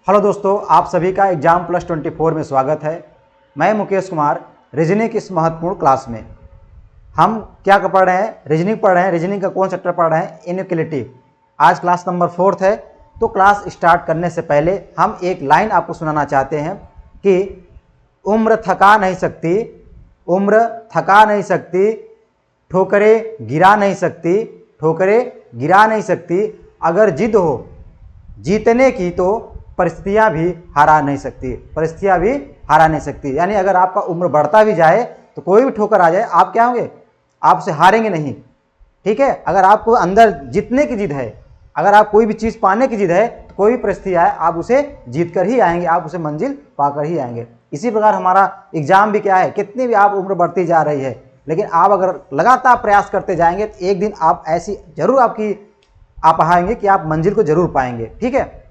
Hello दोस्तों, आप सभी का एग्जाम प्लस 24 में स्वागत है। मैं मुकेश कुमार रीजनिंग की इस महत्वपूर्ण क्लास में हम क्या पढ़ रहे हैं? रीजनिंग पढ़ रहे हैं। रीजनिंग का कौन चैप्टर पढ़ रहे हैं? इनइक्वालिटी। आज क्लास नंबर 4 है। तो क्लास स्टार्ट करने से पहले हम एक लाइन आपको सुनाना चाहते हैं कि उम्र थका नहीं सकती, उम्र थका नहीं सकती, ठोकरें गिरा नहीं सकती, ठोकरें गिरा नहीं सकती। अगर जिद हो जीतने की तो परिस्थितियां भी हरा नहीं सकती, परिस्थितियां भी हरा नहीं सकती। यानी अगर आपका उम्र बढ़ता भी जाए तो कोई भी ठोकर आ जाए, आप क्या होंगे? आपसे हारेंगे नहीं। ठीक है। अगर आपको अंदर जीतने की जिद है, अगर आप कोई भी चीज़ पाने की जिद है, तो कोई भी परिस्थिति आए आप उसे जीत कर ही आएंगे, आप उसे मंजिल पाकर ही आएंगे। इसी प्रकार हमारा एग्जाम भी क्या है, कितनी भी आप उम्र बढ़ती जा रही है, लेकिन आप अगर लगातार प्रयास करते जाएंगे तो एक दिन आप ऐसी जरूर आप आएंगे कि आप मंजिल को जरूर पाएंगे। ठीक है।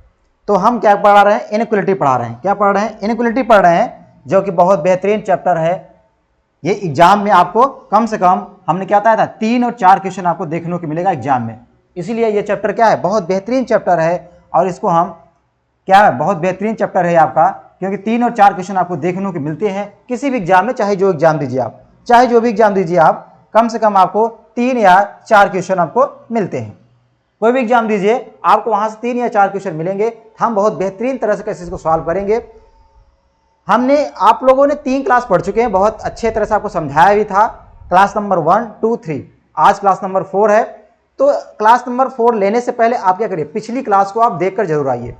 तो हम क्या पढ़ा रहे हैं? इनइक्वालिटी पढ़ा रहे हैं। क्या पढ़ रहे हैं? इनइक्वालिटी पढ़ रहे हैं, जो कि बहुत बेहतरीन चैप्टर है। ये एग्जाम में आपको कम से कम हमने क्या बताया था, 3 और 4 क्वेश्चन आपको देखने को मिलेगा एग्जाम में। इसीलिए ये चैप्टर क्या है, बहुत बेहतरीन चैप्टर है। और इसको हम क्या है, बहुत बेहतरीन चैप्टर है आपका, क्योंकि 3 और 4 क्वेश्चन आपको देखने को मिलते हैं किसी भी एग्जाम में। चाहे जो एग्जाम दीजिए आप, चाहे जो भी एग्जाम दीजिए आप, कम से कम आपको 3 या 4 क्वेश्चन आपको मिलते हैं। कोई भी एग्जाम दीजिए, आपको वहां से 3 या 4 क्वेश्चन मिलेंगे। हम बहुत बेहतरीन तरह से कैसे इसको सॉल्व करेंगे। हमने आप लोगों ने 3 क्लास पढ़ चुके हैं, बहुत अच्छे तरह से आपको समझाया भी था। Class number 1, 2, 3। आज क्लास नंबर 4 है। तो क्लास नंबर 4 लेने से पहले आप क्या करिए, पिछली क्लास को आप देखकर जरूर आइए,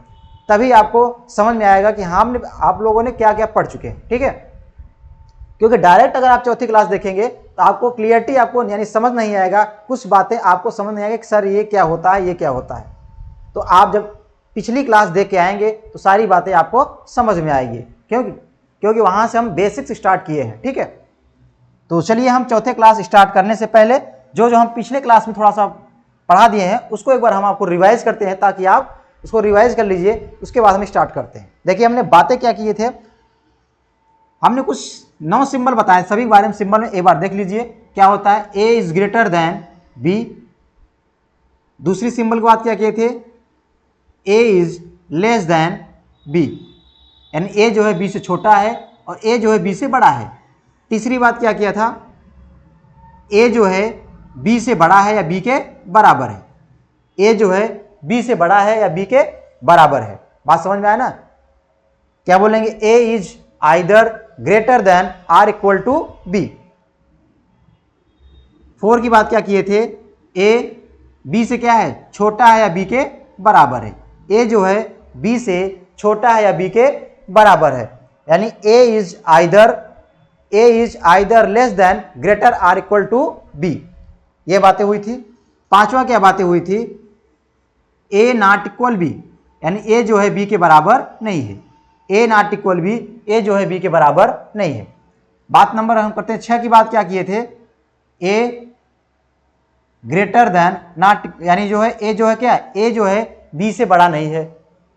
तभी आपको समझ में आएगा कि हमने आप लोगों ने क्या क्या पढ़ चुके हैं। ठीक है। क्योंकि डायरेक्ट अगर आप चौथी क्लास देखेंगे तो आपको क्लियरिटी आपको यानी समझ नहीं आएगा, कुछ बातें आपको समझ नहीं आएगा कि सर ये क्या होता है, ये क्या होता है। तो आप जब पिछली क्लास देख के आएंगे तो सारी बातें आपको समझ में आएगी, क्योंकि वहां से हम बेसिक्स स्टार्ट किए हैं। ठीक है। तो चलिए हम चौथे क्लास स्टार्ट करने से पहले जो हम पिछले क्लास में थोड़ा सा पढ़ा दिए हैं उसको एक बार हम आपको रिवाइज करते हैं, ताकि आप उसको रिवाइज कर लीजिए। उसके बाद हम स्टार्ट करते हैं। देखिए हमने बातें क्या किए थे, हमने कुछ 9 सिंबल बताए, सभी बारे में सिंबल में एक बार देख लीजिए क्या होता है। A is greater than B. दूसरी सिंबल की बात क्या किए थे, ए इज लेस देन बी, यानी ए जो है बी से छोटा है और ए जो है बी से बड़ा है। तीसरी बात क्या किया था, ए जो है बी से बड़ा है या बी के बराबर है। ए जो है बी से बड़ा है या बी के बराबर है। बात समझ में आया ना? क्या बोलेंगे, A is either greater than or equal to B. 4 की बात क्या किए थे, ए बी से क्या है, छोटा है या बी के बराबर है। ए जो है बी से छोटा है या बी के बराबर है, यानी A is either less than greater or equal to B. ये बातें हुई थी। 5वां क्या बातें हुई थी, ए नॉट इक्वल बी, यानी ए जो है बी के बराबर नहीं है। ए नॉट इक्वल बी, ए जो है बी के बराबर नहीं है। बात नंबर हम करते हैं 6 की बात क्या किए थे, ए ग्रेटर देन नॉट, यानी जो है ए जो है क्या, ए जो है बी से बड़ा नहीं है।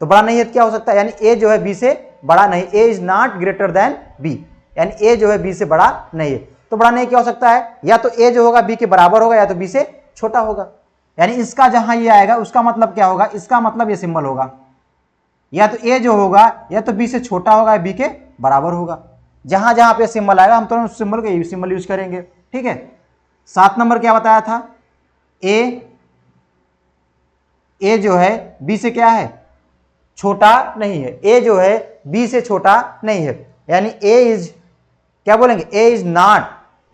तो बड़ा नहीं है तो क्या हो सकता है, यानी ए जो है बी से बड़ा नहीं, A is not greater than B, यानी ए जो है बी से बड़ा नहीं है। तो बड़ा नहीं क्या हो सकता है, या तो ए जो होगा बी के बराबर होगा या तो बी से छोटा होगा। यानी इसका जहां ये आएगा उसका मतलब क्या होगा, इसका मतलब ये सिंबल होगा, या तो ए जो होगा या तो बी से छोटा होगा या बी के बराबर होगा। जहां जहां पे सिंबल आएगा हम तो उस सिंबल को सिंबल यूज करेंगे। ठीक है। 7 नंबर क्या बताया था, ए जो है बी से क्या है, छोटा नहीं है। ए जो है बी से छोटा नहीं है, यानी ए इज क्या बोलेंगे, A is not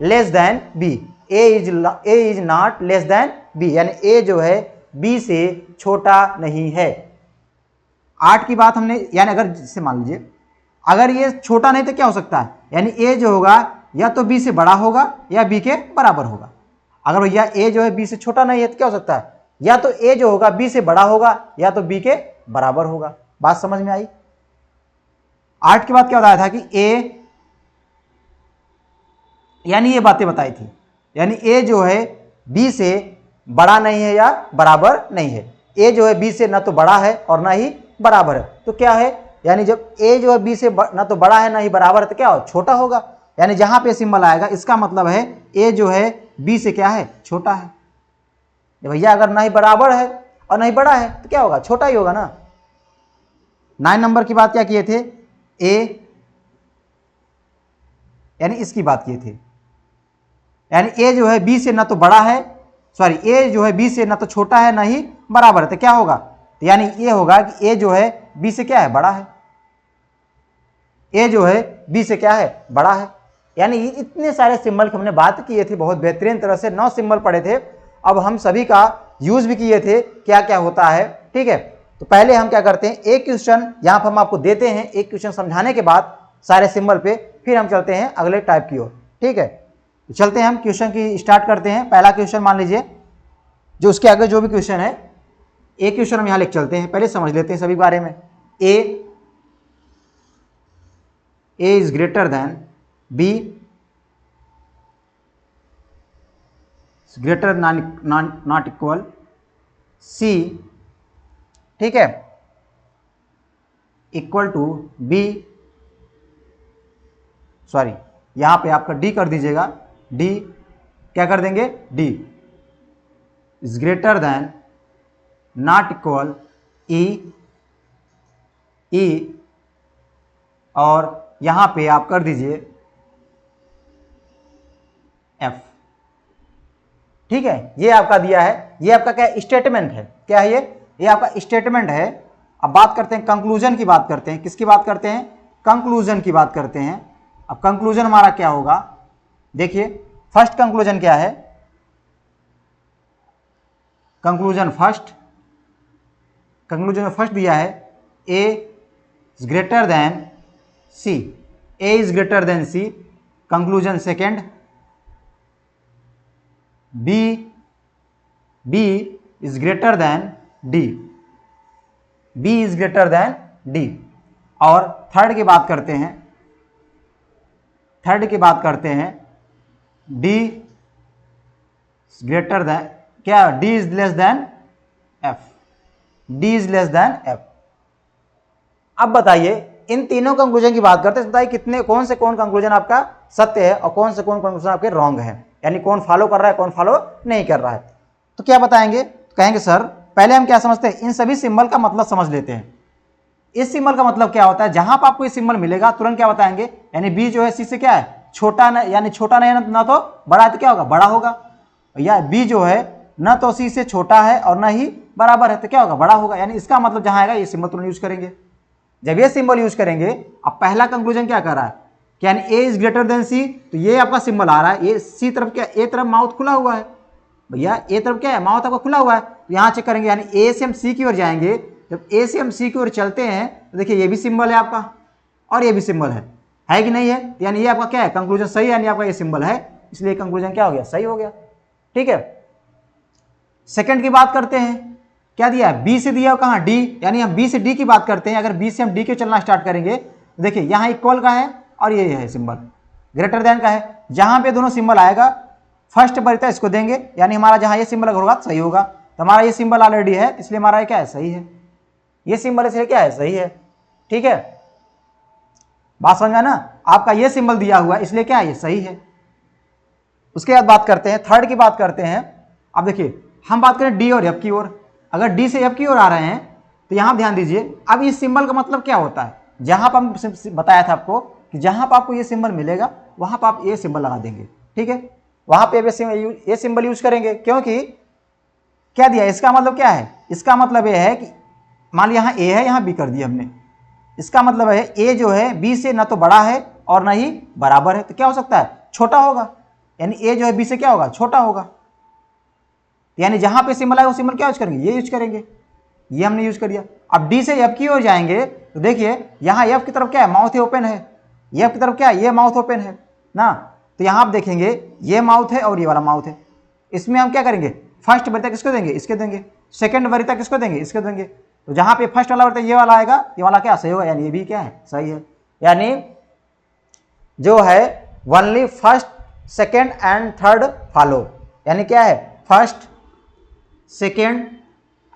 less than B, A is not less than B, यानी ए जो है बी से छोटा नहीं है। 8 की बात हमने, यानी अगर जैसे मान लीजिए अगर ये छोटा नहीं तो क्या हो सकता है, यानी ए जो होगा या तो बी से बड़ा होगा या बी के बराबर होगा। अगर भैया ए जो है बी से छोटा नहीं है तो क्या हो सकता है, या तो ए जो होगा बी से बड़ा होगा या तो बी के बराबर होगा। बात समझ में आई? 8 के बाद क्या बताया था कि ए, यानी ये बातें बताई थी, यानी ए जो है बी से बड़ा नहीं है या बराबर नहीं है। ए जो है बी से ना तो बड़ा है और ना ही बराबर है, तो क्या है, यानी जब ए जो है बी से ना तो बड़ा है ना ही बराबर है तो क्या हो, छोटा होगा। यानी जहां पे सिंबल आएगा इसका मतलब है ए जो है बी से क्या है, छोटा है। भैया अगर ना ही बराबर है और ना ही बड़ा है तो क्या होगा, छोटा ही होगा ना। 9 नंबर की बात क्या किए थे, ए, यानी इसकी बात किए थे, यानी ए जो है बी से ना तो बड़ा है, सॉरी ए जो है बी से ना तो छोटा है ना ही बराबर है, तो क्या होगा, तो यानी ये होगा कि ए जो है बी से क्या है, बड़ा है, ए जो है बी से क्या है, बड़ा है। यानी इतने सारे सिंबल की हमने बात किए थे, बहुत बेहतरीन तरह से 9 सिंबल पढ़े थे। अब हम सभी का यूज भी किए थे, क्या क्या होता है, ठीक है। तो पहले हम क्या करते हैं, एक क्वेश्चन यहाँ पर हम आपको देते हैं, एक क्वेश्चन समझाने के बाद सारे सिंबल पे फिर हम चलते हैं अगले टाइप की ओर, ठीक है। तो चलते हैं हम क्वेश्चन की स्टार्ट करते हैं। पहला क्वेश्चन मान लीजिए, जो उसके आगे जो भी क्वेश्चन है, एक क्वेश्चन हम यहाँ लेके चलते हैं, पहले समझ लेते हैं सभी बारे में। A is greater than B, greater not equal C, ठीक है, इक्वल टू बी, सॉरी यहां पे आपका डी कर दीजिएगा, डी क्या कर देंगे, D is greater than not equal E, E, और यहां पे आप कर दीजिए एफ, ठीक है। ये आपका दिया है, ये आपका क्या स्टेटमेंट है, क्या है ये आपका स्टेटमेंट है। अब बात करते हैं कंक्लूजन की, बात करते हैं किसकी बात करते हैं, कंक्लूजन की बात करते हैं। अब कंक्लूजन हमारा क्या होगा, देखिए फर्स्ट कंक्लूजन क्या है, कंक्लूजन फर्स्ट, कंक्लूजन में फर्स्ट दिया है A is greater than C, A is greater than C. Conclusion second, B is greater than D, B is greater than D. और थर्ड की बात करते हैं, थर्ड की बात करते हैं, डी ग्रेटर देन क्या, D is less than F, D is less than F. अब बताइए इन तीनों कंक्लूजन की बात करते हैं, बताइए कितने, कौन से कौन कंक्लूजन आपका सत्य है और कौन से कौन कंक्लूजन आपके रॉन्ग है, यानी कौन फॉलो कर रहा है कौन फॉलो नहीं कर रहा है। तो क्या बताएंगे, कहेंगे सर पहले हम क्या समझते हैं, इन सभी सिंबल का मतलब समझ लेते हैं। इस सिंबल का मतलब क्या होता है, जहां पर आपको ये सिंबल मिलेगा तुरंत क्या बताएंगे, यानी बी जो है सी से क्या है, छोटा न, यानी छोटा नहीं ना तो बड़ा है, तो क्या होगा, बड़ा होगा। या बी जो है न तो सी से छोटा है और ना ही बराबर है, तो क्या होगा, बड़ा होगा। यानी इसका मतलब जहां आएगा ये सिंबल तुरंत यूज करेंगे। जब ये सिंबल यूज करेंगे, अब पहला कंक्लूजन क्या कर रहा है, यानी ए इज ग्रेटर देन सी, तो ये आपका सिंबल आ रहा है, ये सी तरफ क्या, ए तरफ माउथ खुला हुआ है, भैया ए तरफ क्या है, माउथ आपका खुला हुआ है, तो यहाँ चेक करेंगे, यानी ए से हम सी की ओर जाएंगे। जब ए से हम सी की ओर चलते हैं तो देखिए ये भी सिंबल है आपका और ये भी सिंबल है कि नहीं है, यानी ये आपका क्या है, कंक्लूजन सही है, यानी आपका ये सिंबल है, इसलिए कंक्लूजन क्या हो गया, सही हो गया, ठीक है। सेकंड की बात करते हैं, क्या दिया है, बी से दिया कहाँ, डी, यानी हम बी से डी की बात करते हैं। अगर बी से हम डी के चलना स्टार्ट करेंगे तो देखिए यहाँ इक्वल का है और ये है सिंबल, ग्रेटर देन का है। जहां पे दोनों सिंबल आएगा फर्स्ट वरीयता इसको देंगे, यानी हमारा जहां ये सिंबल अगर होगा तो सही होगा। तो हमारा ये सिंबल ऑलरेडी है, इसलिए हमारा ये क्या है, सही है, ये सिंबल इसलिए क्या है, सही है, ठीक है। बात समझ में ना, आपका ये सिंबल दिया हुआ है इसलिए क्या है, ये सही है। उसके बाद बात करते हैं, थर्ड की बात करते हैं। अब देखिए हम बात करें डी और एफ की ओर, अगर डी से एफ की ओर आ रहे हैं तो यहां ध्यान दीजिए, अब इस सिंबल का मतलब क्या होता है, जहां पर हम बताया था आपको कि जहां पर आपको ये सिंबल मिलेगा वहां पर आप ये सिंबल लगा देंगे, ठीक है, वहां पे ये सिंबल यूज करेंगे, क्योंकि क्या दिया, इसका मतलब क्या है, इसका मतलब ये है कि मान लिया यहाँ ए है, यहाँ बी कर दिया हमने, इसका मतलब है ए जो है बी से ना तो बड़ा है और ना ही बराबर है, तो क्या हो सकता है, छोटा होगा, यानी ए जो है बी से क्या होगा, छोटा होगा। यानी जहां पे सिंबल है वो सिंबल क्या यूज करेंगे, ये यूज करेंगे, ये हमने यूज कर दिया। अब डी से एफ की ओर जाएंगे तो देखिए यहाँ एफ की तरफ क्या है, माउथ ओपन है, एफ की तरफ क्या है, ये माउथ ओपन है ना, तो यहाँ आप देखेंगे ये माउथ है और ये वाला माउथ है। इसमें हम क्या करेंगे, फर्स्ट वरीयता किसको देंगे, इसके देंगे, सेकंड वरीयता किसको देंगे, इसके देंगे। तो जहां पे फर्स्ट वाला वरीयता ये वाला आएगा, ये वाला क्या सही होगा, यानी ये भी क्या है, सही है। यानी जो है only first second and third follow, यानी क्या है, फर्स्ट सेकेंड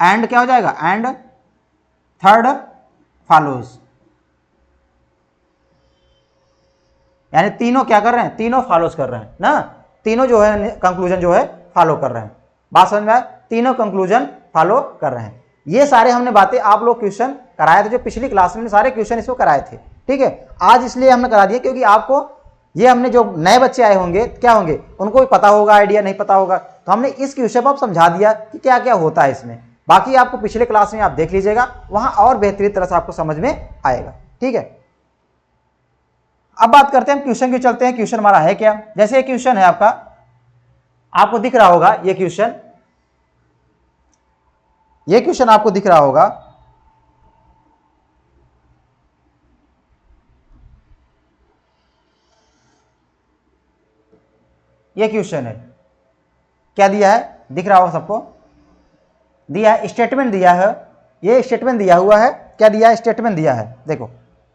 एंड क्या हो जाएगा, एंड थर्ड फॉलोज, यानी तीनों क्या कर रहे हैं, तीनों फॉलोज कर रहे हैं ना, तीनों जो है कंक्लूजन जो है फॉलो कर रहे हैं। बात समझ में आया, तीनों कंक्लूजन फॉलो कर रहे हैं। ये सारे हमने बातें आप लोग क्वेश्चन कराए थे, जो पिछली क्लास में सारे क्वेश्चन इसको कराए थे, ठीक है। आज इसलिए हमने करा दिया क्योंकि आपको ये हमने जो नए बच्चे आए होंगे क्या होंगे, उनको भी पता होगा, आइडिया नहीं पता होगा, तो हमने इस क्वेश्चन पर समझा दिया कि क्या क्या होता है इसमें। बाकी आपको पिछले क्लास में आप देख लीजिएगा, वहां और बेहतरीन तरह से आपको समझ में आएगा, ठीक है। अब बात करते हैं क्वेश्चन की, चलते हैं क्वेश्चन हमारा है क्या। जैसे ये क्वेश्चन है आपका, आपको दिख रहा होगा ये क्वेश्चन आपको दिख रहा होगा। ये क्वेश्चन है, क्या दिया है, दिख रहा होगा सबको, दिया है स्टेटमेंट दिया है, ये स्टेटमेंट दिया हुआ है, क्या दिया है, स्टेटमेंट दिया है। देखो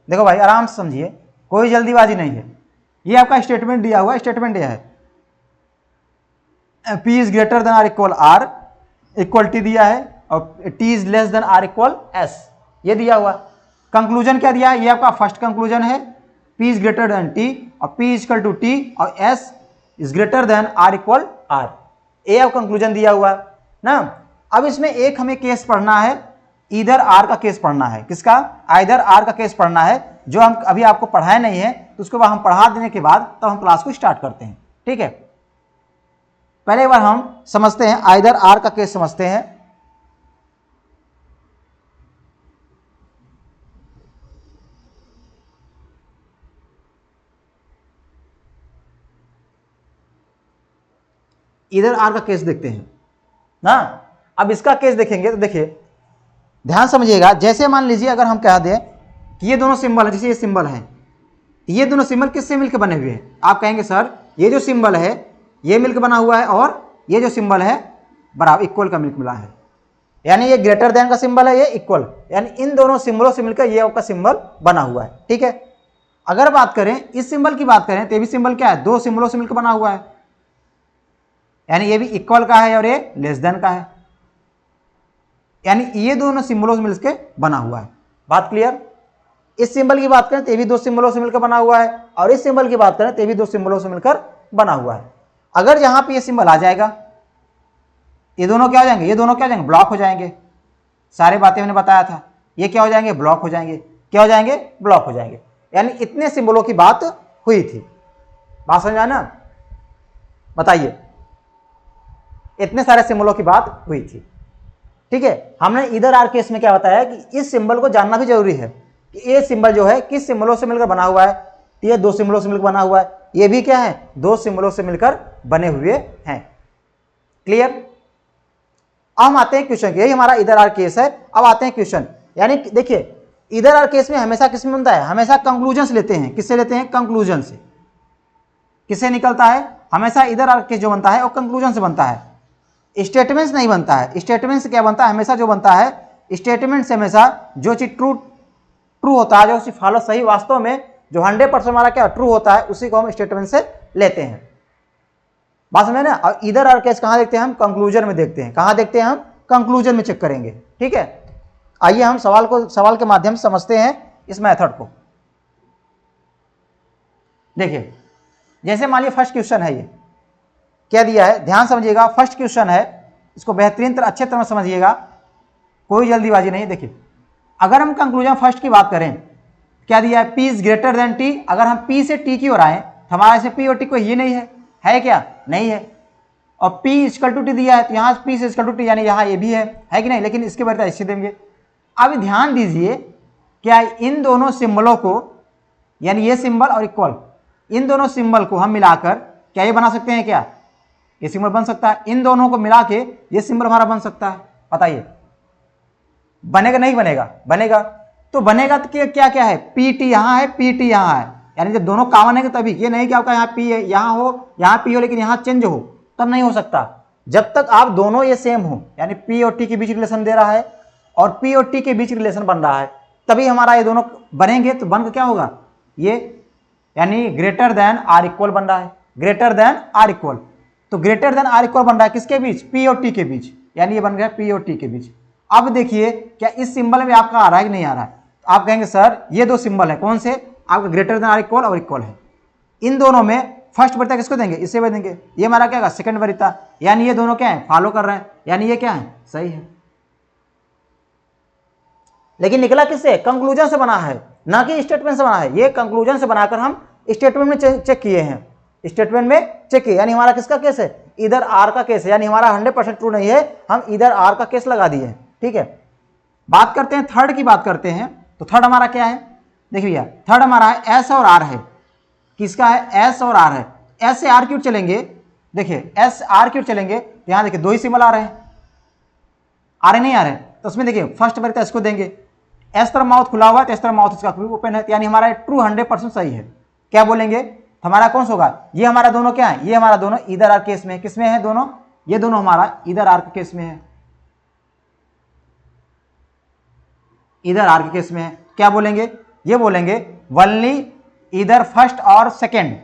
देखो भाई आराम से समझिए, कोई जल्दीबाजी नहीं है। ये आपका स्टेटमेंट दिया हुआ है, स्टेटमेंट यह है P is greater than or equal R, equality दिया है, और T is less than or equal S, ये दिया हुआ। कंक्लूजन क्या दिया है, ये आपका फर्स्ट कंक्लूजन है, P is greater than T और P is equal to T और S is greater than or equal R, ये अब कंक्लूजन दिया हुआ ना। अब इसमें एक हमें केस पढ़ना है, इधर आर का केस पढ़ना है, किसका, आइदर आर का केस पढ़ना है, जो हम अभी आपको पढ़ाए नहीं है, तो उसको हम पढ़ा देने के बाद तब हम क्लास को स्टार्ट करते हैं, ठीक है। पहले एक बार हम समझते हैं, आइदर आर का केस समझते हैं। इधर आर का केस देखते हैं ना। अब इसका केस देखेंगे तो देखिए ध्यान समझिएगा, जैसे मान लीजिए अगर हम कह दें कि ये दोनों सिंबल है, जैसे ये सिंबल है, ये दोनों सिंबल किससे मिलकर बने हुए हैं, आप कहेंगे सर ये जो सिंबल है ये मिलकर बना हुआ है, और ये जो सिंबल है बराबर इक्वल का मिलकर मिला है, यानी ये ग्रेटर देन का सिंबल है, ये इक्वल, यानी इन दोनों सिंबलों से मिलकर ये आपका सिंबल बना हुआ है, ठीक है। अगर बात करें इस सिंबल की बात करें तो ये भी सिंबल क्या है, दो सिंबलों से मिलकर बना हुआ है, यानी ये भी इक्वल का है और ये लेस देन का है, यानी ये दोनों सिंबलों से मिलकर बना हुआ है। बात क्लियर। इस सिंबल की बात करें तो ये भी दो सिंबलों से मिलकर बना हुआ है, और इस सिंबल की बात करें तो ये भी दो सिंबलों से मिलकर बना हुआ है। अगर यहां पे ये सिंबल आ जाएगा, ये दोनों क्या हो जाएंगे, ये दोनों क्या हो जाएंगे, ब्लॉक हो जाएंगे। सारी बातें मैंने बताया था, ये क्या हो जाएंगे, ब्लॉक हो जाएंगे, क्या हो जाएंगे, ब्लॉक हो जाएंगे। यानी इतने सिंबलों की बात हुई थी, बात समझ आया ना, बताइए, इतने सारे सिंबलों की बात हुई थी, ठीक है। हमने इधर आर केस में क्या बताया कि इस सिंबल को जानना भी जरूरी है कि ये सिंबल जो है किस सिंबलों से मिलकर बना हुआ है, तो ये दो सिंबलों से मिलकर बना हुआ है, ये भी क्या है, दो सिंबलों से मिलकर बने हुए हैं। क्लियर। अब हम आते हैं क्वेश्चन, यही हमारा इधर आर केस है। अब आते हैं क्वेश्चन, यानी देखिए इधर आर केस में हमेशा किस में बनता है, हमेशा कंक्लूजन से लेते हैं, किससे लेते हैं, कंक्लूजन से। किससे निकलता है, हमेशा इधर आर केस जो बनता है वो कंक्लूजन से बनता है, स्टेटमेंट्स नहीं बनता है। स्टेटमेंट से क्या बनता है, हमेशा जो बनता है स्टेटमेंट से हमेशा जो चीज ट्रू होता है, जो चीज फॉलो सही वास्तव में जो 100% हमारा क्या ट्रू होता है, उसी को हम स्टेटमेंट से लेते हैं। बात समझे ना। और इधर आर केस कहां देखते हैं, हम कंक्लूजन में देखते हैं। कहां देखते हैं, हम कंक्लूजन में चेक करेंगे, ठीक है। आइए हम सवाल के माध्यम से समझते हैं इस मेथड को। देखिए जैसे मान लीजिए फर्स्ट क्वेश्चन है, ये क्या दिया है, ध्यान समझिएगा, फर्स्ट क्वेश्चन है, इसको बेहतरीन तरह अच्छे तरह समझिएगा, कोई जल्दीबाजी नहीं। देखिए अगर हम कंक्लूजन फर्स्ट की बात करें, क्या दिया है, P is greater than T। अगर हम P से T की ओर आए, हमारा से P और T को ये नहीं है क्या, नहीं है। और P इक्वल टू T दिया है, तो यहाँ P से इक्वल टू T, यानी यहाँ ये भी है कि नहीं, लेकिन इसके बारे में ऐसे देंगे। अब ध्यान दीजिए, क्या इन दोनों सिंबलों को, यानी ये सिंबल और इक्वल, इन दोनों सिंबल को हम मिलाकर क्या ये बना सकते हैं, क्या ये सिंबल बन सकता है, इन दोनों को मिला के ये सिंबल हमारा बन सकता है। बताइए बनेगा नहीं बनेगा, बनेगा। तो बनेगा तो क्या क्या है, PT यहाँ है, PT यहाँ है, यानी जब दोनों कॉमन है तभी, ये नहीं कि आपका यहाँ P है, यहाँ हो, यहाँ P हो, लेकिन यहाँ चेंज हो, तब नहीं हो सकता। जब तक आप दोनों ये सेम हो, यानी P और T के बीच रिलेशन दे रहा है और P और T के बीच रिलेशन बन रहा है, तभी हमारा ये दोनों बनेंगे। तो बनकर क्या होगा, ये यानी ग्रेटर देन आर इक्वल बन रहा है, ग्रेटर देन आर इक्वल। तो ग्रेटर देन आर इक्वल बन रहा है किसके बीच, P और T के बीच, यानी ये बन गया P और T के बीच। अब देखिए क्या इस सिंबल में आपका आ रहा है कि नहीं आ रहा है। आप कहेंगे सर ये दो सिंबल है, कौन से, आपका ग्रेटर देन आर इक्वल और इक्वल है। इन दोनों में फर्स्ट वरीयता किसको देंगे, इसे देंगे। ये हमारा क्या सेकंड वरीयता, यानी ये दोनों क्या है, फॉलो कर रहे हैं, यानी ये क्या है, सही है। लेकिन निकला किससे? कंक्लूजन से बना है, ना कि स्टेटमेंट से बना है। ये कंक्लूजन से बनाकर हम स्टेटमेंट में चेक किए हैं, स्टेटमेंट में चेक किए, यानी हमारा किसका केस है? इधर आर का केस है, यानी हमारा 100% ट्रू नहीं है, हम इधर आर का केस लगा दिए। ठीक है, बात करते हैं थर्ड की, बात करते हैं। तो थर्ड हमारा क्या है? देखिए भैया, थर्ड हमारा है एस और आर है। किसका है? एस और आर है। एस से आर क्यूब चलेंगे, देखिए एस आर क्यूब चलेंगे, यहां देखिए 2 ही सिंबल आ रहे हैं, आ रहे नहीं आ रहे? तो उसमें देखिए फर्स्ट बार इसको देंगे, एस तरफ माउथ खुला हुआ है तो इस तरफ माउथ इसका ओपन है, यानी हमारा ट्रू 100% सही है। क्या बोलेंगे? हमारा कौन सा होगा? ये हमारा दोनों क्या है? ये हमारा दोनों इधर आर केस में, किसमें है दोनों? ये दोनों हमारा इधर आर के केस में है, इधर आर के केस में है। क्या बोलेंगे? ये बोलेंगे वनली इधर फर्स्ट और सेकेंड।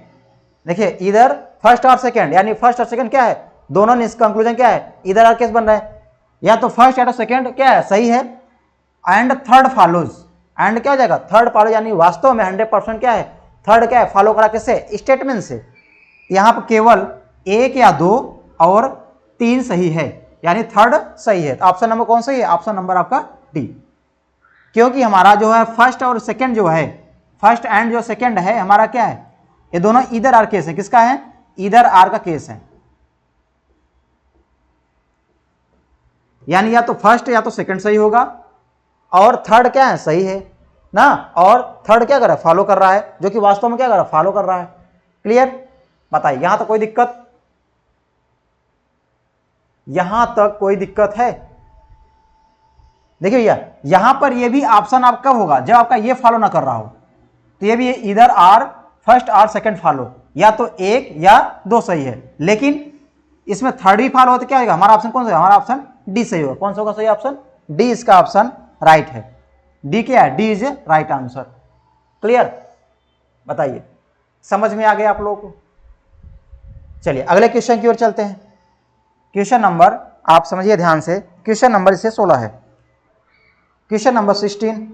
देखिए इधर फर्स्ट और सेकेंड, यानी फर्स्ट और सेकेंड क्या है? दोनों ने इसका कंक्लूजन क्या है? इधर आर केस बन रहा है, या तो फर्स्ट या तो सेकेंड क्या है? सही है। एंड थर्ड फॉलोज, एंड क्या हो जाएगा? थर्ड फॉलो, यानी वास्तव में 100% क्या है? थर्ड क्या है? फॉलो करा किससे? स्टेटमेंट से। यहां पर केवल 1 या 2 और 3 सही है, यानी थर्ड सही है। तो ऑप्शन नंबर कौन सही है? ऑप्शन नंबर आपका डी, क्योंकि हमारा जो है फर्स्ट और सेकेंड जो है, फर्स्ट एंड जो सेकेंड है हमारा क्या है? ये दोनों इधर आर केस है। किसका है? इधर आर का केस है, यानी या तो फर्स्ट या तो सेकंड सही होगा, और थर्ड क्या है? सही है ना। और थर्ड क्या कर रहा है? फॉलो कर रहा है, जो कि वास्तव में क्या कर रहा है? फॉलो कर रहा है। क्लियर? बताइए, यहां तक कोई दिक्कत? यहां तक कोई दिक्कत है? देखिए भैया, यहां पर ये भी ऑप्शन आप कब होगा? जब आपका ये फॉलो ना कर रहा हो, तो ये भी इधर आर फर्स्ट और सेकंड फॉलो, या तो 1 या 2 सही है, लेकिन इसमें थर्ड भी फॉलो हो तो क्या होगा? हमारा ऑप्शन कौन सा है? हमारा ऑप्शन डी सही होगा। कौन सा होगा सही ऑप्शन? डी इसका ऑप्शन राइट है। डी क्या है? D is a right answer. Clear? बताइए, समझ में आ गया आप लोगों को? चलिए अगले क्वेश्चन की ओर चलते हैं। क्वेश्चन नंबर, आप समझिए ध्यान से, क्वेश्चन नंबर इसे 16 है। क्वेश्चन नंबर 16,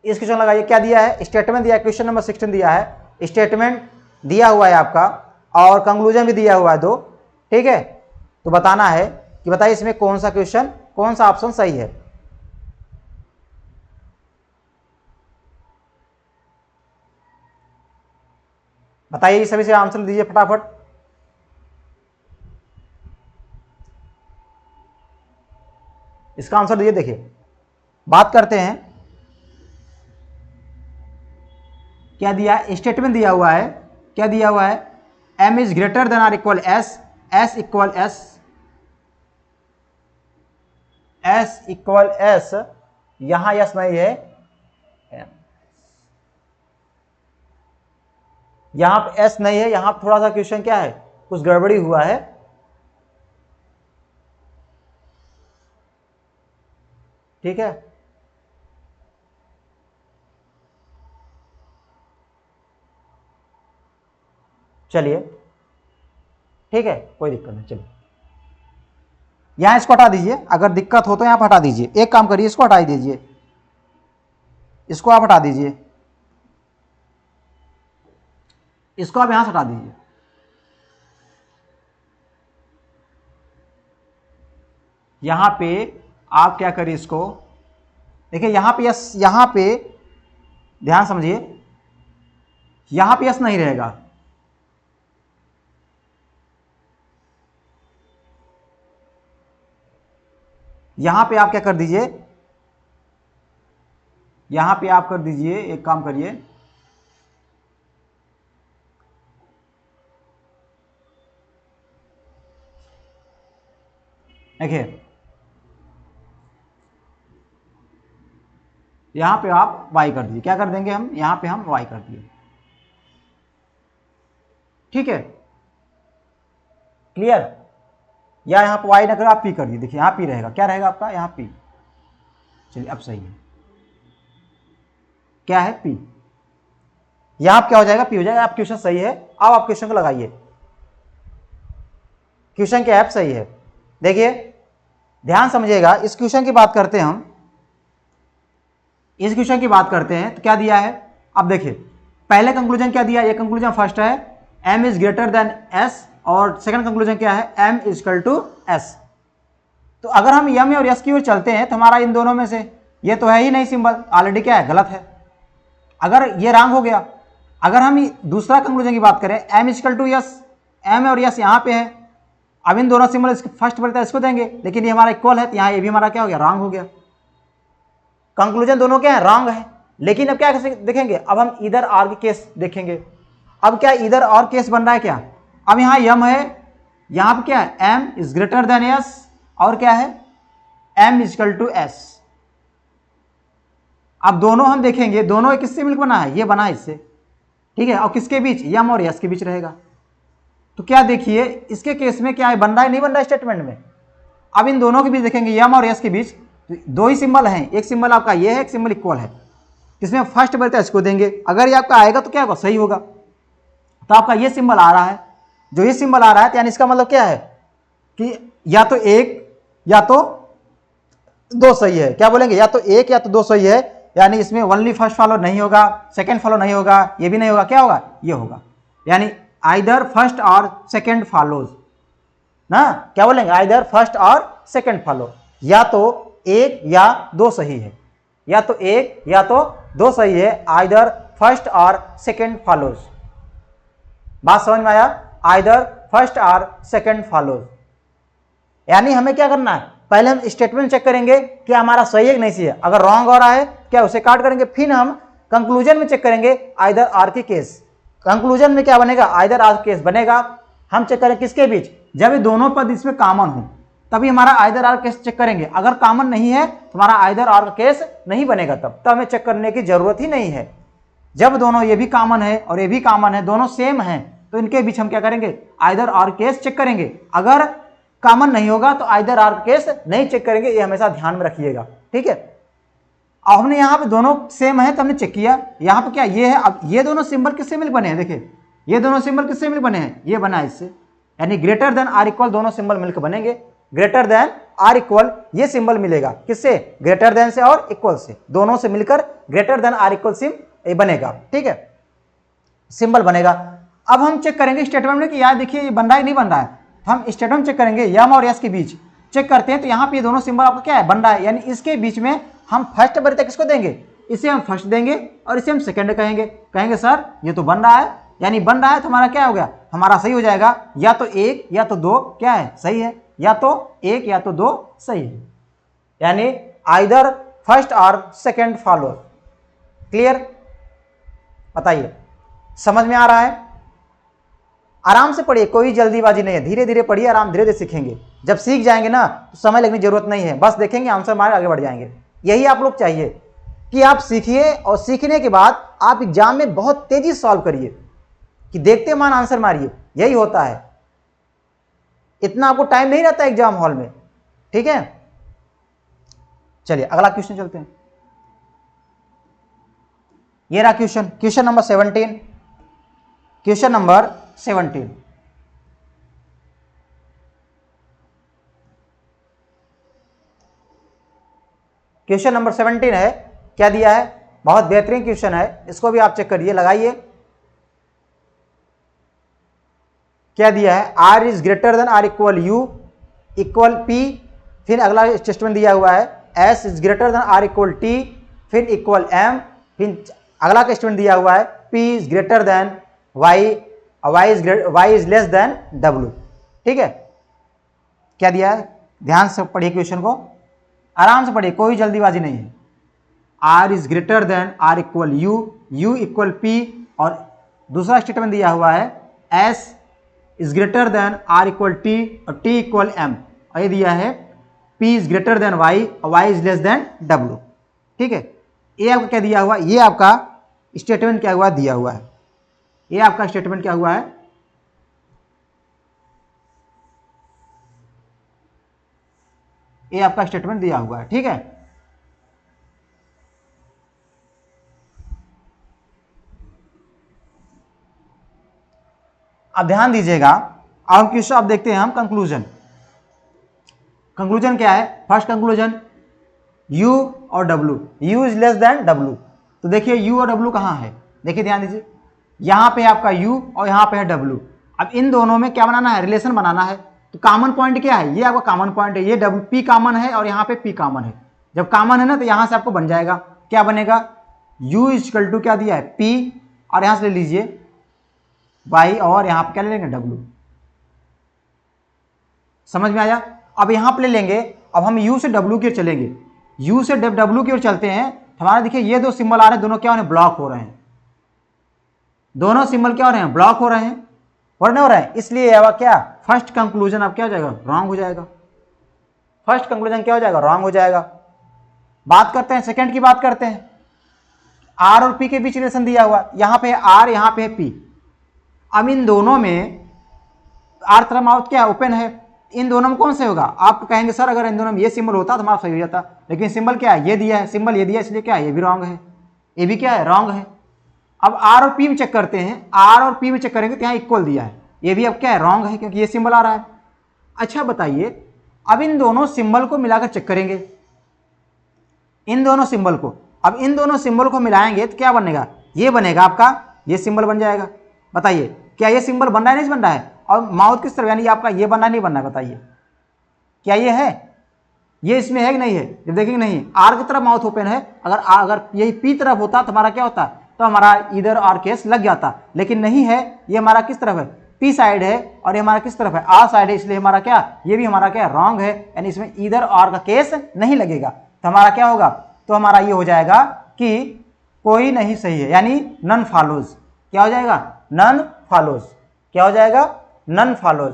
इस क्वेश्चन लगाइए। क्या दिया है? स्टेटमेंट दिया है, क्वेश्चन नंबर 16 दिया है, स्टेटमेंट दिया हुआ है आपका, और कंक्लूजन भी दिया हुआ है 2। ठीक है, तो बताना है कि बताइए इसमें कौन सा क्वेश्चन, कौन सा ऑप्शन सही है। बताइए, सभी से आंसर दीजिए फटाफट। इसका आंसर दीजिए। देखिए, बात करते हैं, क्या दिया? स्टेटमेंट दिया हुआ है। क्या दिया हुआ है? m is greater than or equal S, S equal S, S equal S, यहां यस नहीं है, यहां पे एस नहीं है, यहां थोड़ा सा क्वेश्चन क्या है? कुछ गड़बड़ी हुआ है। ठीक है, चलिए ठीक है, कोई दिक्कत नहीं। चलिए यहां इसको हटा दीजिए, अगर दिक्कत हो तो यहां पर हटा दीजिए। एक काम करिए, इसको हटा दीजिए, इसको आप हटा दीजिए, इसको आप यहां से हटा दीजिए। यहां पे आप क्या करिए, इसको देखिए, यहां पे यस, यहां पे ध्यान समझिए, यहां पे यस नहीं रहेगा, यहां पे आप क्या कर दीजिए, यहां पे आप कर दीजिए, एक काम करिए, देखिए यहां पे आप y कर दीजिए। क्या कर देंगे हम? यहां पे हम y कर दिए। ठीक है, क्लियर? या यहां पे y ना करो, आप p कर दीजिए। देखिए यहां p रहेगा, क्या रहेगा आपका? यहां p। चलिए अब सही है, क्या है? p। यहां क्या हो जाएगा? p हो जाएगा। आप क्वेश्चन सही है। अब आप क्वेश्चन को लगाइए। क्वेश्चन क्या है? सही है। देखिए ध्यान समझिएगा, इस क्वेश्चन की बात करते हैं हम, इस क्वेश्चन की बात करते हैं तो क्या दिया है? अब देखिए, पहले कंक्लूजन क्या दिया? ये कंक्लूजन फर्स्ट है, m is greater than s, और सेकंड कंक्लूजन क्या है, m is equal to s। तो अगर हम m और s की ओर चलते हैं तो हमारा इन दोनों में से ये तो है ही नहीं सिंबल, ऑलरेडी क्या है, गलत है। अगर ये रॉन्ग हो गया, अगर हम दूसरा कंक्लूजन की बात करें, m is equal to s, m और s यहाँ पे है, अब इन दोनों सिंबल फर्स्ट बनता है इसको देंगे, लेकिन ये हमारा इक्वल है तो यहाँ ये भी हमारा क्या हो गया, रॉन्ग हो गया। कंक्लूजन दोनों क्या है, रॉन्ग है। लेकिन अब क्या देखेंगे, अब हम इधर आर के केस देखेंगे। अब क्या इधर और केस बन रहा है क्या, अब यहाँ m है, यहाँ पे क्या है, m is greater than s, और क्या है, m is equal to s। अब दोनों हम देखेंगे, दोनों किससे मिलकर बना है, ये बना है इससे, ठीक है, और किसके बीच, m और s के बीच रहेगा। तो क्या देखिए इसके केस में क्या है, बन रहा है नहीं बन रहा है स्टेटमेंट में। अब इन दोनों के बीच देखेंगे, m और s के बीच दो ही सिंबल हैं, एक सिंबल आपका ये है, एक सिंबल इक्वल है, इसमें फर्स्ट बढ़ता है इसको देंगे, अगर ये आपका आएगा तो क्या होगा, सही होगा। तो आपका ये सिंबल आ रहा है, जो ये सिंबल आ रहा है, तो यानी इसका मतलब क्या है कि या तो एक या तो दो सही है। क्या बोलेंगे, या तो एक या तो दो सही है, यानी इसमें ओनली फर्स्ट फॉलो नहीं होगा, सेकंड फॉलो नहीं होगा, ये भी नहीं होगा, क्या होगा, ये होगा, यानी आइदर फर्स्ट और सेकंड फॉलोज ना। क्या बोलेंगे, आइदर फर्स्ट और सेकंड फॉलो, या तो एक या दो सही है, या तो एक या तो दो सही है, आइदर फर्स्ट और सेकंड फॉलोज। बात समझ में आया, आइदर फर्स्ट और सेकंड फॉलोज। यानी हमें क्या करना है, पहले हम स्टेटमेंट चेक करेंगे कि हमारा सही है कि नहीं सही है, अगर रॉन्ग हो रहा है क्या उसे काट करेंगे, फिर हम कंक्लूजन में चेक करेंगे आइदर आर की केस। कंक्लूजन में क्या बनेगा, आइदर आर केस बनेगा। हम चेक करें किसके बीच, जब ये दोनों पद इसमें कॉमन हो तभी हमारा आइदर आर केस चेक करेंगे। अगर कॉमन नहीं है तो हमारा आइदर आर केस नहीं बनेगा, तब हमें चेक करने की जरूरत ही नहीं है। जब दोनों ये भी कॉमन है और ये भी कॉमन है, दोनों सेम है, तो इनके बीच हम क्या करेंगे, आइदर आर केस चेक करेंगे। अगर कॉमन नहीं होगा तो आइदर आर केस नहीं चेक करेंगे, ये हमेशा ध्यान में रखिएगा, ठीक है। अब हमने यहाँ पे दोनों सेम है तो हमने चेक किया, यहाँ पे क्या ये है, अब ये दोनों सिंबल किससे मिल बने हैं, देखिए ये दोनों सिंबल किससे मिल बने हैं, ये बना है इससे, यानी ग्रेटर देन आर इक्वल दोनों सिंबल मिलकर बनेंगे। ग्रेटर देन आर इक्वल ये सिंबल मिलेगा किससे, ग्रेटर देन से और इक्वल से, दोनों से मिलकर greater than or equal sign बनेगा, ठीक है, सिंबल बनेगा। अब हम चेक करेंगे स्टेटमेंट में कि यार देखिए ये बन रहा है नहीं बन रहा है, हम स्टेटमेंट चेक करेंगे, यम और यस के बीच चेक करते हैं, तो यहाँ पे ये दोनों सिंबल आपका क्या है, बन रहा है, यानी इसके बीच में हम फर्स्ट वरीयता किसको देंगे, इसे हम फर्स्ट देंगे और इसे हम सेकंड कहेंगे सर ये तो बन रहा है, यानी बन रहा है तो हमारा क्या हो गया, हमारा सही हो जाएगा, या तो एक या तो दो क्या है, सही है, या तो एक या तो दो सही है, यानी आइदर फर्स्ट और सेकंड फॉलो। क्लियर, बताइए समझ में आ रहा है। आराम से पढ़िए, कोई जल्दीबाजी नहीं है, धीरे धीरे पढ़िए, आराम धीरे धीरे सीखेंगे। जब सीख जाएंगे ना तो समय लगने की जरूरत नहीं है, बस देखेंगे आंसर मारे आगे बढ़ जाएंगे। यही आप लोग चाहिए कि आप सीखिए और सीखने के बाद आप एग्जाम में बहुत तेजी से सॉल्व करिए, कि देखते मान आंसर मारिए, यही होता है। इतना आपको टाइम नहीं रहता एग्जाम हॉल में, ठीक है। चलिए अगला क्वेश्चन चलते हैं। ये रहा question number 17। Question number 17, question number 17 है, क्या दिया है, बहुत बेहतरीन क्वेश्चन है, इसको भी आप चेक करिए, लगाइए। क्या दिया है, R is greater than or equal U equal P, फिर अगला स्टेटमेंट दिया हुआ है S is greater than or equal T, फिर इक्वल एम, फिर अगला स्टेटमेंट दिया हुआ है P is greater than Y, Y is less than W, ठीक है। क्या दिया है, ध्यान से पढ़िए क्वेश्चन को, आराम से पढ़िए, कोई जल्दीबाजी नहीं है। R is greater than or equal U, U equal P, और दूसरा स्टेटमेंट दिया हुआ है S is greater than or equal T और टी इक्वल एम, और ये दिया है P is greater than Y और Y is less than W, ठीक है। ये आपका क्या दिया हुआ, ये आपका स्टेटमेंट क्या हुआ दिया हुआ है, ये आपका स्टेटमेंट क्या हुआ है, ये आपका स्टेटमेंट दिया हुआ है, ठीक है। अब ध्यान दीजिएगा, अब क्वेश्चन अब देखते हैं हम कंक्लूजन। कंक्लूजन क्या है, फर्स्ट कंक्लूजन u और w, u is less then w, तो देखिए u और w कहाँ है, देखिए ध्यान दीजिए, यहाँ पे है आपका u और यहाँ पे है w। अब इन दोनों में क्या बनाना है, रिलेशन बनाना है। तो कॉमन पॉइंट क्या है, ये आपका कॉमन पॉइंट है, ये p कॉमन है और यहाँ पे p कॉमन है। जब कॉमन है ना तो यहाँ से आपको बन जाएगा, क्या बनेगा, u इक्वल टू क्या दिया है, p, और यहाँ से ले लीजिए y, और यहाँ पे क्या ले लेंगे, w। समझ में आया। अब यहाँ पे ले लेंगे, अब हम u से w की ओर चलेंगे, u से w की ओर चलते हैं। हमारा देखिए ये दो सिंबल आ रहे हैं, दोनों क्या हो रहे हैं, ब्लॉक हो रहे हैं। दोनों सिंबल क्या हो रहे हैं, ब्लॉक हो रहे हैं, नहीं हो रहा है। इसलिए अब क्या, फर्स्ट कंक्लूजन अब क्या हो जाएगा, रॉन्ग हो जाएगा। फर्स्ट कंक्लूजन क्या हो जाएगा, रॉन्ग हो जाएगा। बात करते हैं सेकंड की, बात करते हैं। आर और पी के बीच रिलेशन दिया हुआ, यहाँ पे है आर, यहाँ पे है पी। अब इन दोनों में आर तरफ माउथ क्या ओपन है, इन दोनों में कौन से होगा, आप कहेंगे सर अगर इन दोनों में ये सिंबल होता तो हमारा सही हो जाता, लेकिन सिंबल क्या है, ये दिया है, सिंबल ये दिया, इसलिए क्या है, ये भी रॉन्ग है, ये भी क्या है, रॉन्ग है। अब आर और पी में चेक करते हैं, आर और पी में चेक करेंगे तो यहाँ इक्वल दिया है, ये भी अब क्या है, रॉन्ग है, क्योंकि ये सिंबल आ रहा है। अच्छा बताइए, अब इन दोनों सिंबल को मिलाकर चेक करेंगे, इन दोनों सिंबल को। अब इन दोनों सिंबल को मिलाएंगे तो क्या बनेगा, ये बनेगा आपका, ये सिंबल बन जाएगा। बताइए क्या ये सिंबल बन रहा है, नहीं बन रहा है। और माउथ किस तरफ, यानी आपका ये बनना नहीं बनना है, बताइए क्या ये है, ये इसमें है कि नहीं है, जब देखेंगे नहीं, आर की तरफ माउथ ओपन है। अगर यही पी तरफ होता तो हमारा क्या होता, तो हमारा इधर आर केस लग जाता, लेकिन नहीं है, ये हमारा किस तरफ है, पी साइड है, और ये हमारा किस तरफ है, आर साइड है, इसलिए हमारा क्या, ये भी हमारा क्या, रॉन्ग है, यानी इसमें इधर आर का केस नहीं लगेगा। तो हमारा क्या होगा, तो हमारा ये हो जाएगा कि कोई नहीं सही है, यानी नन फॉलोज। क्या हो जाएगा, नन फॉलोज। क्या हो जाएगा, नन फॉलोज।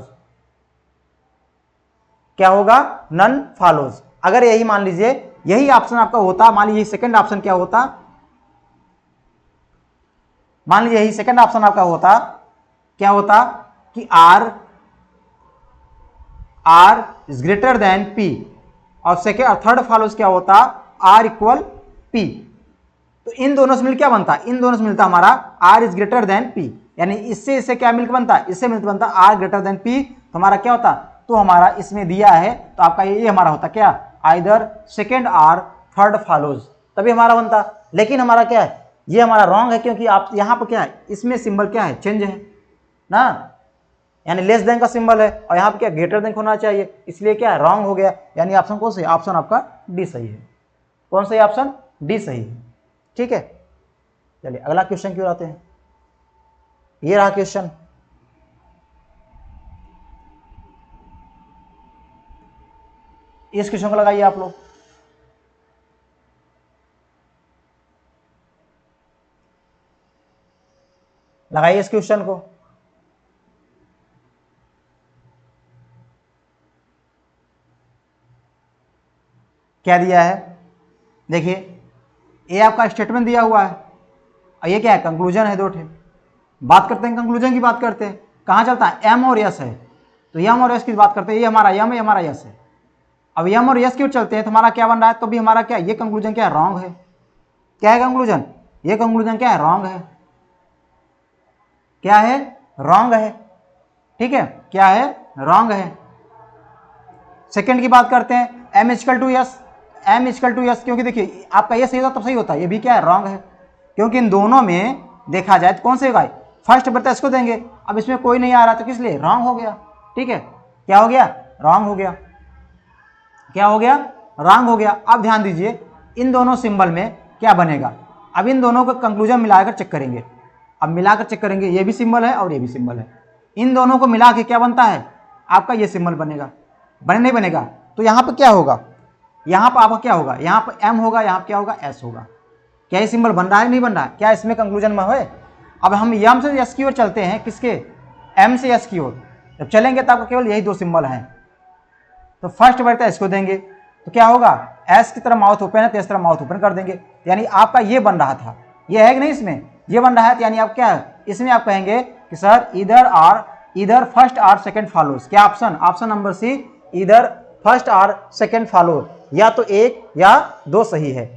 क्या होगा, नन फॉलोज। अगर यही मान लीजिए यही ऑप्शन आपका होता, मान लीजिए सेकंड ऑप्शन क्या होता, मान लीजिए यही सेकंड ऑप्शन आपका होता, क्या होता कि R is greater than P, और सेकेंड और थर्ड फॉलोज क्या होता, आर इक्वल पी। तो इन दोनों से मिल क्या बनता, इन दोनों से मिलता हमारा R is greater than P, यानी इससे क्या मिलकर बनता, इससे मिलकर बनता आर ग्रेटर देन पी। तो हमारा क्या होता, तो हमारा इसमें दिया है तो आपका ये हमारा होता क्या, either second or third follows, तभी हमारा बनता। लेकिन हमारा क्या है, ये हमारा रॉन्ग है, क्योंकि आप यहाँ पर क्या है, इसमें सिंबल क्या है, चेंज है ना, यानी लेस देन का सिंबल है, और यहाँ पे क्या ग्रेटर देन होना चाहिए, इसलिए क्या रॉन्ग हो गया। यानी ऑप्शन कौन सा, ऑप्शन आपका डी सही है। कौन सा ऑप्शन, डी सही है। ठीक है, चलिए अगला क्वेश्चन क्यों आते हैं। ये रहा क्वेश्चन, इस क्वेश्चन को लगाइए आप लोग। लगाइए इस क्वेश्चन को। क्या दिया है, देखिए ये आपका स्टेटमेंट दिया हुआ है, और ये क्या है, कंक्लूजन है, दो ठे। बात करते हैं कंक्लूजन की, बात करते हैं कहाँ चलता है, एम और यस है, तो एम और यस की बात करते हैं, ये हमारा एम है, हमारा यस है। अब एम और यस क्यों चलते हैं, तो हमारा क्या बन रहा है, तो भी हमारा क्या, ये कंक्लूजन क्या है, रॉन्ग है। क्या है कंक्लूजन, ये कंक्लूजन क्या है, रॉन्ग है। क्या है, रॉन्ग है। ठीक है, क्या है, रॉन्ग है। सेकंड की बात करते हैं, M equal to S, M equal to S, क्योंकि देखिए आपका ये सही होता तब सही होता, ये भी क्या है, रॉन्ग है, क्योंकि इन दोनों में देखा जाए तो कौन से होगा, फर्स्ट बता इसको देंगे। अब इसमें कोई नहीं आ रहा तो किस लिए, रॉन्ग हो गया। ठीक है, क्या हो गया, रॉन्ग हो गया। क्या हो गया, रॉन्ग हो गया। अब ध्यान दीजिए इन दोनों सिंबल में क्या बनेगा, अब इन दोनों का कंक्लूजन मिलाकर चेक करेंगे। अब मिलाकर चेक करेंगे, ये भी सिंबल है और ये भी सिंबल है, इन दोनों को मिला के क्या बनता है, आपका ये सिंबल बनेगा, बने नहीं बनेगा। तो यहाँ पर क्या होगा, यहाँ पर आपका क्या होगा, यहाँ पर एम होगा, यहाँ पर क्या होगा, एस होगा। क्या ये सिंबल बन रहा है, नहीं बन रहा है, क्या इसमें कंक्लूजन में है। अब हम एम से एस की ओर चलते हैं, किसके, एम से एस की ओर जब चलेंगे तो आपको केवल यही दो सिंबल हैं, तो फर्स्ट बढ़ता है इसको देंगे, तो क्या होगा, एस की तरफ माउथ ओपन है तो इस तरफ माउथ ओपन कर देंगे, यानी आपका ये बन रहा था, ये है कि नहीं, इसमें ये बन रहा है, तो यानी आप क्या है, इसमें आप कहेंगे कि सर इधर फर्स्ट आर सेकंड फॉलोज। क्या ऑप्शन, ऑप्शन नंबर सी, इधर फर्स्ट आर सेकंड फॉलो, या तो एक या दो सही है,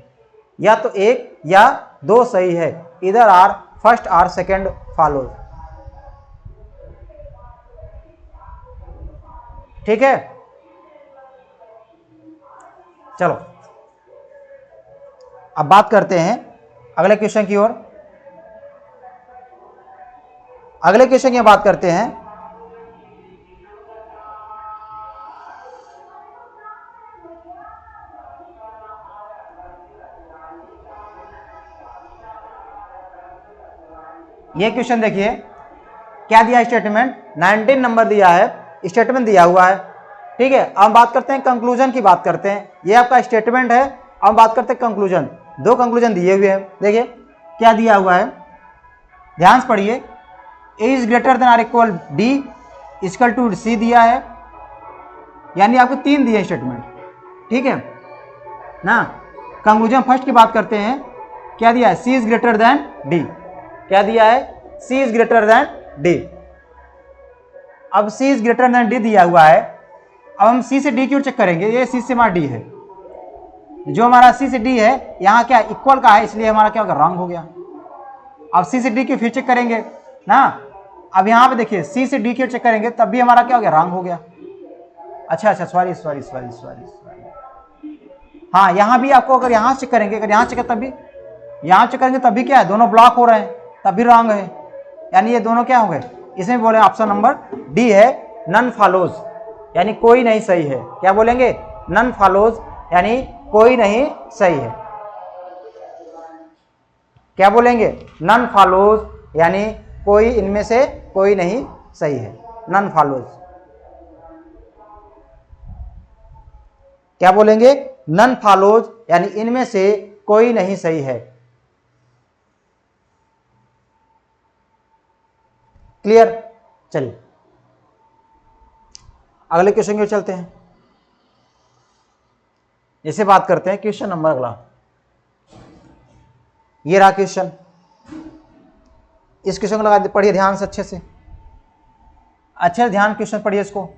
या तो एक या दो सही है, either or first or second follow. ठीक है, चलो अब बात करते हैं अगले क्वेश्चन की ओर। अगले क्वेश्चन की बात करते हैं। ये क्वेश्चन देखिए, क्या दिया स्टेटमेंट, 19 नंबर दिया है, स्टेटमेंट दिया हुआ है। ठीक है, अब हम बात करते हैं कंक्लूजन की बात करते हैं। ये आपका स्टेटमेंट है, अब हम बात करते हैं कंक्लूजन। दो कंक्लूजन दिए हुए हैं, देखिए क्या दिया हुआ है, ध्यान से पढ़िए। A is greater than or equal D equal to C दिया है, यानी आपको 3 दिए स्टेटमेंट। ठीक है ना। कंक्लूजन फर्स्ट की बात करते हैं, क्या दिया है, सी इज ग्रेटर देन डी। क्या दिया है, सी इज ग्रेटर देन डी। अब सी इज ग्रेटर देन डी दिया हुआ है, अब हम सी से डी की ओर चेक करेंगे। ये सी से हमारा डी है, जो हमारा सी से डी है यहाँ क्या इक्वल का है, इसलिए हमारा क्या होगा, रॉन्ग हो गया। अब सी से डी की फिर चेक करेंगे ना। अब यहाँ पे देखिए सी से डी की ओर चेक करेंगे, तब भी हमारा क्या हो गया, रॉन्ग हो गया। अच्छा, सॉरी, हाँ यहाँ भी आपको अगर यहाँ चेक करेंगे, अगर यहाँ चेक तब भी, यहाँ चेक करेंगे तब भी क्या है, दोनों ब्लॉक हो रहे हैं, तब भी रॉन्ग है। यानी ये दोनों क्या हो गए, इसमें बोले ऑप्शन नंबर डी है, नन फॉलोज, यानी कोई नहीं सही है। क्या बोलेंगे, नन फॉलोज, यानी कोई नहीं सही है। क्या बोलेंगे, नन फॉलोज, यानी कोई इनमें से कोई नहीं सही है, नन फॉलोज। क्या बोलेंगे, नन फॉलोज, यानी इनमें से कोई नहीं सही है। क्लियर। चलिए अगले क्वेश्चन की चलते हैं। जैसे बात करते हैं क्वेश्चन नंबर अगला, ये रहा क्वेश्चन। इस क्वेश्चन को लगा पढ़िए ध्यान से, अच्छे से ध्यान क्वेश्चन पढ़िए इसको,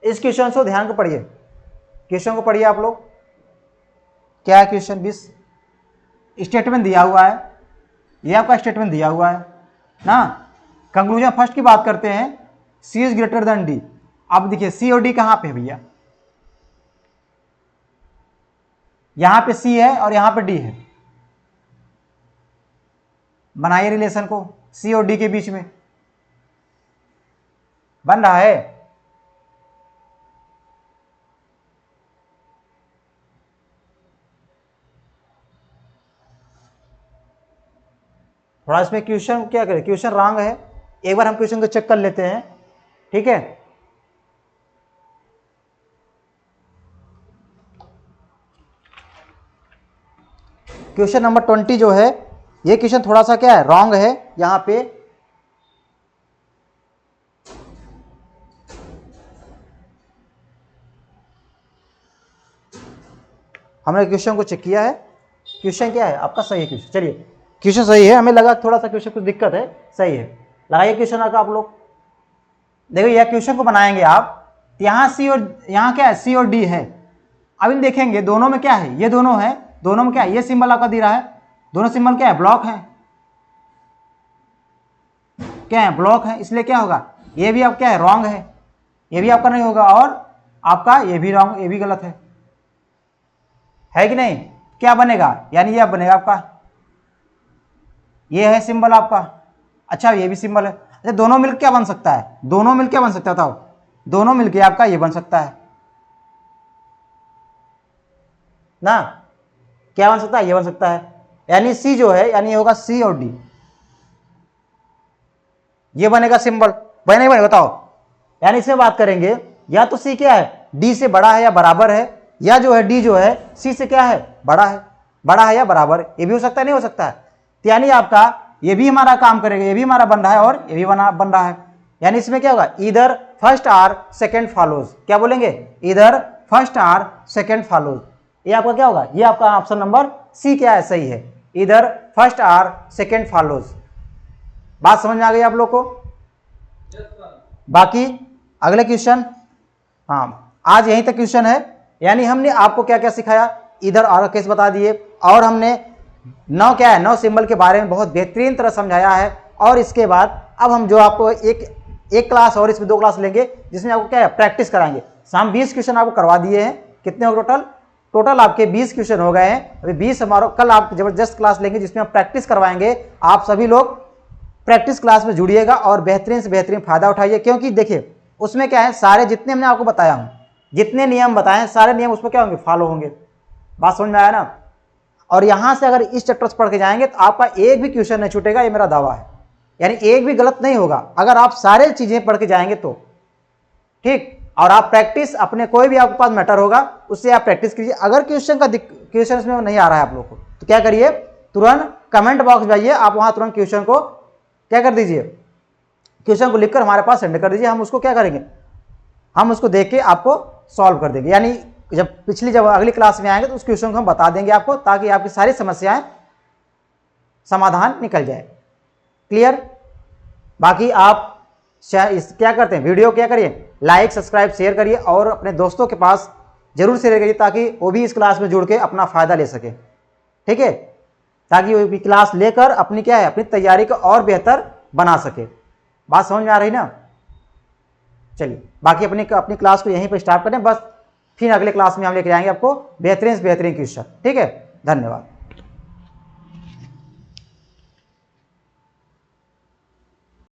इस क्वेश्चन से ध्यान को पढ़िए, क्वेश्चन को पढ़िए आप लोग। क्या है क्वेश्चन 20, स्टेटमेंट दिया हुआ है, ये आपका स्टेटमेंट दिया हुआ है ना। कंक्लूजन फर्स्ट की बात करते हैं, सी इज ग्रेटर देन डी। अब देखिए सी और डी कहाँ पे है भैया, यहां पे सी है और यहां पे डी है। बनाइए रिलेशन को, सी और डी के बीच में बन रहा है। थोड़ा इसमें क्वेश्चन क्या करें, क्वेश्चन रॉन्ग है, एक बार हम क्वेश्चन को चेक कर लेते हैं। ठीक है, क्वेश्चन नंबर 20 जो है, ये क्वेश्चन थोड़ा सा क्या है, रॉन्ग है। यहां पे हमने क्वेश्चन को चेक किया है, क्वेश्चन क्या है आपका, सही है क्वेश्चन। चलिए क्वेश्चन सही है, हमें लगा थोड़ा सा क्वेश्चन कुछ दिक्कत है, सही है। लगाइए क्वेश्चन आकर आप लोग, देखो यह क्वेश्चन को बनाएंगे आप, यहाँ सी और यहाँ क्या है, सी और डी है। अब इन देखेंगे दोनों में क्या है, ये दोनों है, दोनों में क्या है, ये सिंबल आपका दे रहा है, दोनों सिंबल क्या है, ब्लॉक है, क्या है, ब्लॉक है। इसलिए क्या होगा, ये भी आप क्या है, रॉन्ग है, ये भी आपका नहीं होगा, और आपका ये भी रॉन्ग, ये भी गलत है कि नहीं। क्या बनेगा, यानी ये बनेगा आपका, ये है सिंबल आपका, अच्छा ये भी सिंबल है। अच्छा दोनों मिलकर क्या बन सकता है, दोनों मिलकर क्या बन सकता था, दोनों मिलकर आपका ये बन सकता है ना। क्या बन सकता है, ये बन सकता है, यानी सी जो है, यानी ये होगा सी और डी, ये बनेगा सिंबल, बने बने बताओ। यानी इसमें बात करेंगे, या तो सी क्या है, डी से बड़ा है या बराबर है, या जो है डी जो है सी से क्या है, बड़ा है या बराबर, ये भी हो सकता है, नहीं हो सकता है। तो यानी आपका ये भी हमारा काम करेगा, ये भी हमारा बन रहा है और ये भी बन रहा है। यानी इसमें क्या होगा, इधर फर्स्ट आर सेकेंड फॉलोज। क्या बोलेंगे, इधर फर्स्ट आर सेकेंड फॉलोज। ये आपका क्या होगा, ये आपका ऑप्शन नंबर सी क्या है, सही है, इधर फर्स्ट आर सेकेंड फॉलोज। बात समझ में आ गई आप लोग को। बाकी अगले क्वेश्चन, हाँ आज यहीं तक क्वेश्चन है। यानी हमने आपको क्या क्या सिखाया, इधर और केस बता दिए, और हमने 9 क्या है, 9 सिंबल के बारे में बहुत बेहतरीन तरह समझाया है। और इसके बाद अब हम जो आपको एक क्लास और इसमें 2 क्लास लेंगे, जिसमें आपको क्या है, प्रैक्टिस कराएंगे। हम 20 क्वेश्चन आपको करवा दिए हैं, कितने हो टोटल, टोटल आपके 20 क्वेश्चन हो गए हैं। अभी 20 हमारा कल आप जबरदस्त क्लास लेंगे जिसमें हम प्रैक्टिस करवाएंगे। आप सभी लोग प्रैक्टिस क्लास में जुड़िएगा और बेहतरीन से बेहतरीन फायदा उठाइए, क्योंकि देखिए उसमें क्या है, सारे जितने हमने आपको बताया हूँ, जितने नियम बताए सारे नियम उसमें क्या होंगे, फॉलो होंगे। बात समझ में आया ना। और यहां से अगर इस चैप्टर से पढ़ के जाएंगे तो आपका एक भी क्वेश्चन नहीं छूटेगा, ये मेरा दावा है। यानी एक भी गलत नहीं होगा अगर आप सारे चीजें पढ़ के जाएंगे तो। ठीक, और आप प्रैक्टिस अपने कोई भी आपके पास मैटर होगा उससे आप प्रैक्टिस कीजिए। अगर क्वेश्चन इसमें नहीं आ रहा है आप लोग को तो क्या करिए, तुरंत कमेंट बॉक्स जाइए, आप वहां तुरंत क्वेश्चन को क्या कर दीजिए, क्वेश्चन को लिखकर हमारे पास सेंड कर दीजिए। हम उसको क्या करेंगे, हम उसको देख के आपको सॉल्व कर देंगे। यानी जब अगली क्लास में आएंगे तो उस क्वेश्चन को हम बता देंगे आपको, ताकि आपकी सारी समस्याएं समाधान निकल जाए। क्लियर। बाकी आप क्या करते हैं, वीडियो क्या करिए, लाइक सब्सक्राइब शेयर करिए और अपने दोस्तों के पास जरूर शेयर करिए, ताकि वो भी इस क्लास में जुड़ के अपना फायदा ले सके। ठीक है, ताकि वो भी क्लास लेकर अपनी क्या है, अपनी तैयारी को और बेहतर बना सके। बात समझ में आ रही ना। चलिए, बाकी अपनी क्लास को यहीं पर स्टार्ट करें बस, फिर अगले क्लास में हम लेके जाएंगे आपको बेहतरीन से बेहतरीन क्वेश्चन। ठीक है, धन्यवाद।